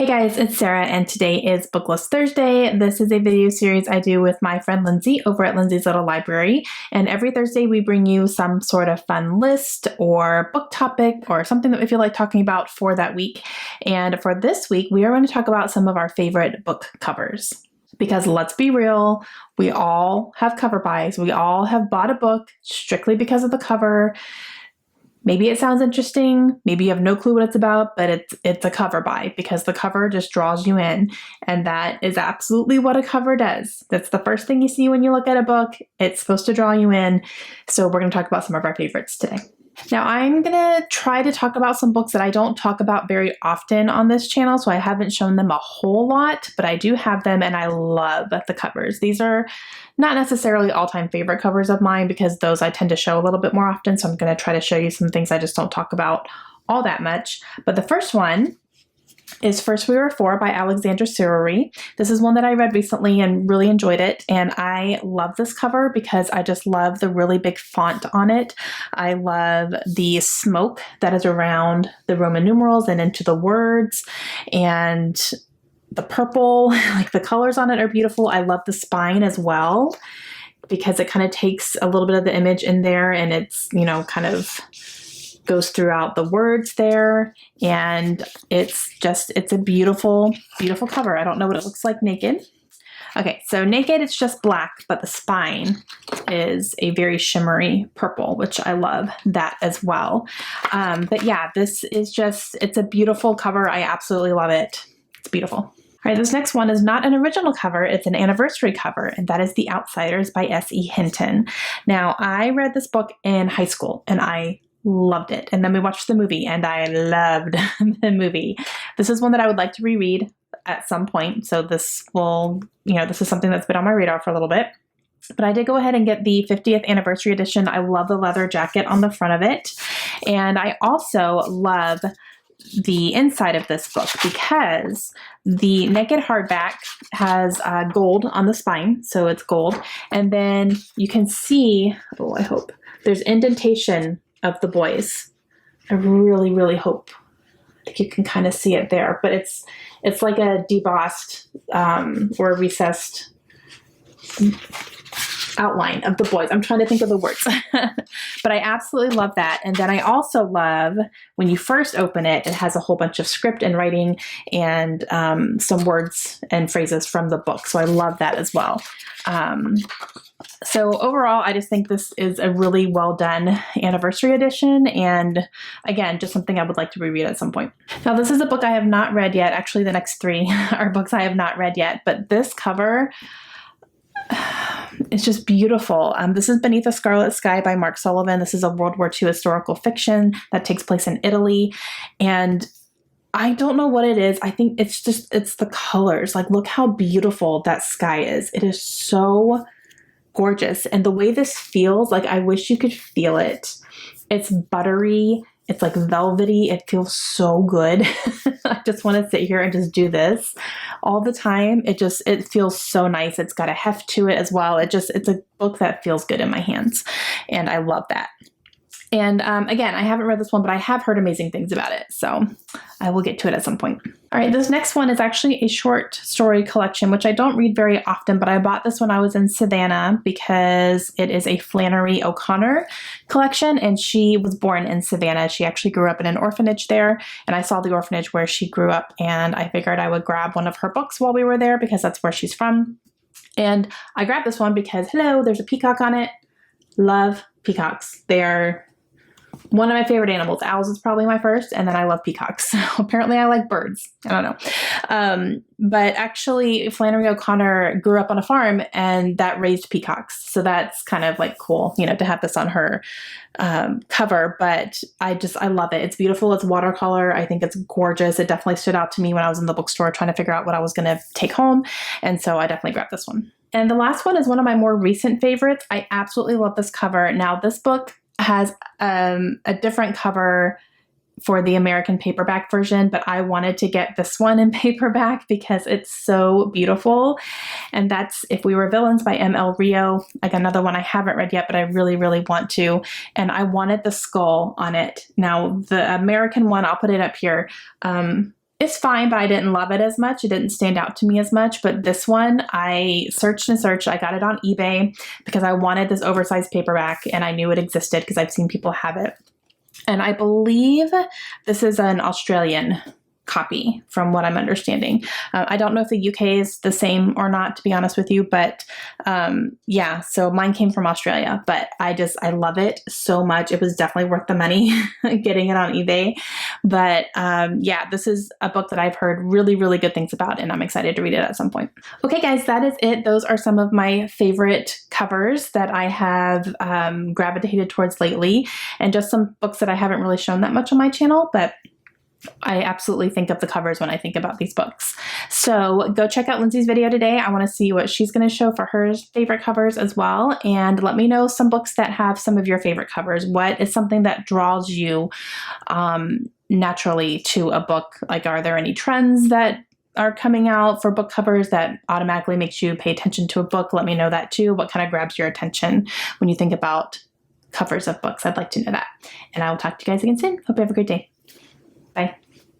Hey guys, it's Sarah and today is BookList Thursday. This is a video series I do with my friend Lindsay over at Lindsay's Little Library. And every Thursday we bring you some sort of fun list or book topic or something that we feel like talking about for that week. And for this week, we are going to talk about some of our favorite book covers. Because let's be real, we all have cover buys. We all have bought a book strictly because of the cover. Maybe it sounds interesting, maybe you have no clue what it's about, but it's a cover buy because the cover just draws you in, and that is absolutely what a cover does. That's the first thing you see when you look at a book. It's supposed to draw you in, so we're going to talk about some of our favorites today. Now, I'm going to try to talk about some books that I don't talk about very often on this channel, so I haven't shown them a whole lot, but I do have them and I love the covers. These are not necessarily all-time favorite covers of mine because those I tend to show a little bit more often, so I'm going to try to show you some things I just don't talk about all that much. But the first one is First We Were Four by Alexandra Siruri. This is one that I read recently and really enjoyed it, and I love this cover because I just love the really big font on it. I love the smoke that is around the Roman numerals and into the words, and the purple, like the colors on it are beautiful. I love the spine as well because it kind of takes a little bit of the image in there and it's, you know, kind of goes throughout the words there, and it's a beautiful, beautiful cover. I don't know what it looks like naked. Okay, so naked it's just black, but the spine is a very shimmery purple, which I love that as well. But yeah, this is just, it's a beautiful cover. I absolutely love it. It's beautiful. All right, this next one is not an original cover, it's an anniversary cover, and that is The Outsiders by S.E. Hinton. Now, I read this book in high school, and I loved it. And then we watched the movie, and I loved the movie. This is one that I would like to reread at some point, so this will, you know, this is something that's been on my radar for a little bit. But I did go ahead and get the 50th anniversary edition. I love the leather jacket on the front of it, and I also love the inside of this book because the naked hardback has gold on the spine, so it's gold, and then you can see, oh, I hope, there's indentation of the boys. I really, really hope that you can kind of see it there, but it's like a debossed or a recessed outline of the boys. I'm trying to think of the words, but I absolutely love that. And then I also love when you first open it, it has a whole bunch of script and writing and some words and phrases from the book. So I love that as well. So overall, I just think this is a really well done anniversary edition. And again, just something I would like to reread at some point. Now, this is a book I have not read yet. Actually, the next three are books I have not read yet, but this cover, it's just beautiful. This is Beneath a Scarlet Sky by Mark Sullivan. This is a World War II historical fiction that takes place in Italy. And I don't know what it is. I think it's the colors. Like, look how beautiful that sky is. It is so gorgeous. And the way this feels, like, I wish you could feel it. It's buttery. It's like velvety. It feels so good. I just want to sit here and just do this all the time. It feels so nice. It's got a heft to it as well. It's a book that feels good in my hands. And I love that. And again, I haven't read this one, but I have heard amazing things about it. So I will get to it at some point. All right, this next one is actually a short story collection, which I don't read very often, but I bought this when I was in Savannah because it is a Flannery O'Connor collection, and she was born in Savannah. She actually grew up in an orphanage there, and I saw the orphanage where she grew up, and I figured I would grab one of her books while we were there because that's where she's from. And I grabbed this one because, hello, there's a peacock on it. Love peacocks. They are one of my favorite animals. Owls is probably my first, and then I love peacocks. Apparently I like birds. I don't know. But actually Flannery O'Connor grew up on a farm and that raised peacocks. So that's kind of like cool, you know, to have this on her cover. But I love it. It's beautiful. It's watercolor. I think it's gorgeous. It definitely stood out to me when I was in the bookstore trying to figure out what I was going to take home. And so I definitely grabbed this one. And the last one is one of my more recent favorites. I absolutely love this cover. Now, this book has a different cover for the American paperback version, but I wanted to get this one in paperback because it's so beautiful. And that's If We Were Villains by M.L. Rio. Like, another one I haven't read yet, but I really, really want to. And I wanted the skull on it. Now, the American one, I'll put it up here. It's fine, but I didn't love it as much. It didn't stand out to me as much. But this one, I searched and searched. I got it on eBay because I wanted this oversized paperback and I knew it existed because I've seen people have it. And I believe this is an Australian copy from what I'm understanding. I don't know if the UK is the same or not, to be honest with you, but yeah, so mine came from Australia, but I love it so much. It was definitely worth the money getting it on eBay. But yeah, this is a book that I've heard really, really good things about, and I'm excited to read it at some point. Okay, guys, that is it. Those are some of my favorite covers that I have gravitated towards lately, and just some books that I haven't really shown that much on my channel, but I absolutely think of the covers when I think about these books. So go check out Lindsay's video today. I want to see what she's going to show for her favorite covers as well. And let me know some books that have some of your favorite covers. What is something that draws you naturally to a book? Like, are there any trends that are coming out for book covers that automatically makes you pay attention to a book? Let me know that too. What kind of grabs your attention when you think about covers of books? I'd like to know that. And I will talk to you guys again soon. Hope you have a great day. Bye.